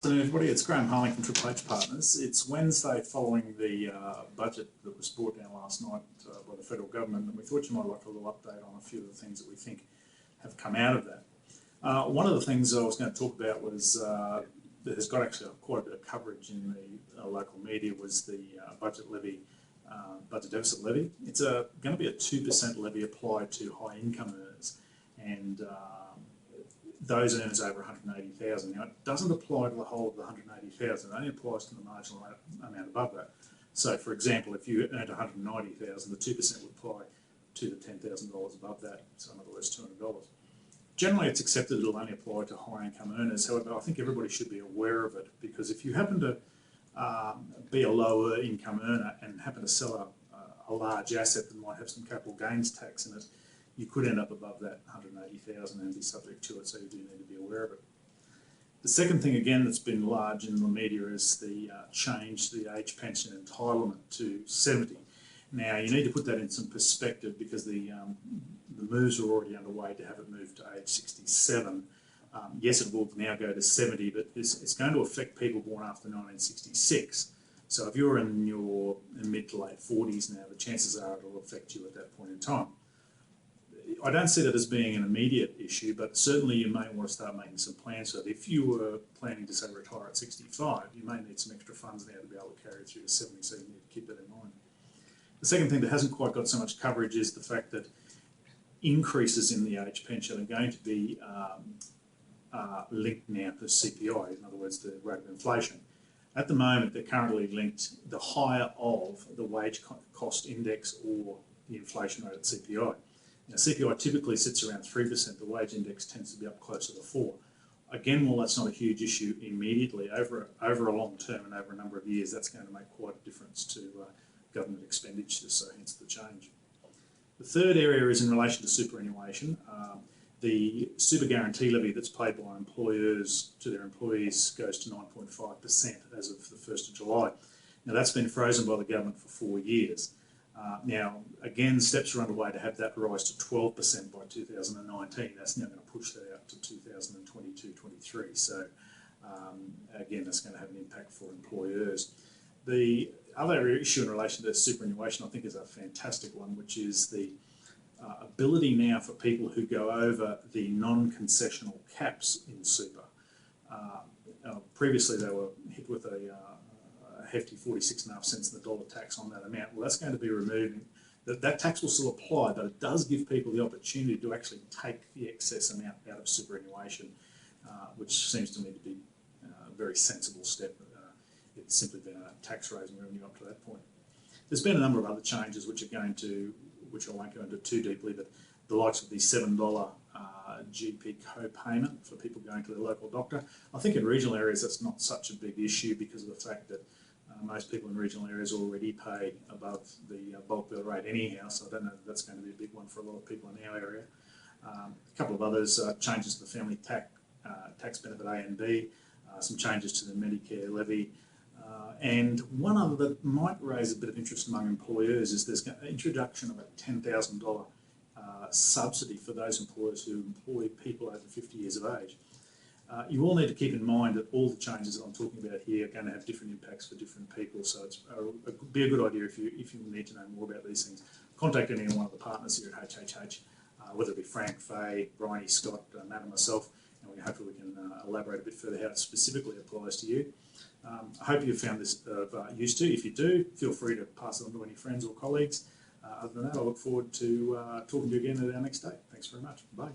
Hello everybody, it's Graham Harling from Triple H Partners. It's Wednesday following the budget that was brought down last night by the federal government, and we thought you might like a little update on a few of the things that we think have come out of that. One of the things I was going to talk about was that has got actually quite a bit of coverage in the local media was the budget levy, budget deficit levy. It's going to be a 2% levy applied to high income earners, and those earners over 180,000. Now, it doesn't apply to the whole of the 180,000. It only applies to the marginal amount above that. So, for example, if you earned 190,000, the 2% would apply to the $10,000 above that. So, in other words, $200. Generally, it's accepted it'll only apply to high-income earners. However, I think everybody should be aware of it, because if you happen to be a lower income earner and happen to sell a large asset that might have some capital gains tax in it, you could end up above that 180,000 and be subject to it, so you do need to be aware of it. The second thing, again, that's been large in the media is the change to the age pension entitlement to 70. Now, you need to put that in some perspective, because the moves are already underway to have it moved to age 67. Yes, it will now go to 70, but it's going to affect people born after 1966. So if you're in your mid to late 40s now, the chances are it will affect you at that point in time. I don't see that as being an immediate issue, but certainly you may want to start making some plans for that. If you were planning to, say, retire at 65, you may need some extra funds now to be able to carry it through to 70, so you need to keep that in mind. The second thing that hasn't quite got so much coverage is the fact that increases in the age pension are going to be linked now to CPI, in other words, the rate of inflation. At the moment, they're currently linked the higher of the wage cost index or the inflation rate at CPI. Now, CPI typically sits around 3%, the wage index tends to be up closer to 4%. Again, while that's not a huge issue immediately, over a long term and over a number of years, that's going to make quite a difference to government expenditure, so hence the change. The third area is in relation to superannuation. The super guarantee levy that's paid by employers to their employees goes to 9.5% as of the 1st of July. Now, that's been frozen by the government for 4 years. Now, again, steps are underway to have that rise to 12% by 2019. That's now going to push that out to 2022-23. So, again, that's going to have an impact for employers. The other issue in relation to superannuation, I think, is a fantastic one, which is the ability now for people who go over the non-concessional caps in super. Previously, they were hit with a hefty 46.5 cents in the dollar tax on that amount. Well, that's going to be removed. That tax will still apply, but it does give people the opportunity to actually take the excess amount out of superannuation, which seems to me to be a very sensible step. It's simply been a tax raising revenue up to that point. There's been a number of other changes which I won't go into too deeply, but the likes of the $7 GP co-payment for people going to their local doctor. I think in regional areas that's not such a big issue, because of the fact that most people in regional areas already pay above the bulk bill rate anyhow, so I don't know if that's going to be a big one for a lot of people in our area. A couple of others, changes to the family tax benefit A and B, some changes to the Medicare levy, and one other that might raise a bit of interest among employers is there's an introduction of a $10,000 subsidy for those employers who employ people over 50 years of age. You all need to keep in mind that all the changes that I'm talking about here are going to have different impacts for different people, so it's be a good idea if you need to know more about these things. Contact any one of the partners here at HHH, whether it be Frank, Faye, Bryony, Scott, Matt and myself, and hopefully we can elaborate a bit further how it specifically applies to you. I hope you've found this of use to. If you do, feel free to pass it on to any friends or colleagues. Other than that, I look forward to talking to you again at our next date. Thanks very much. Bye.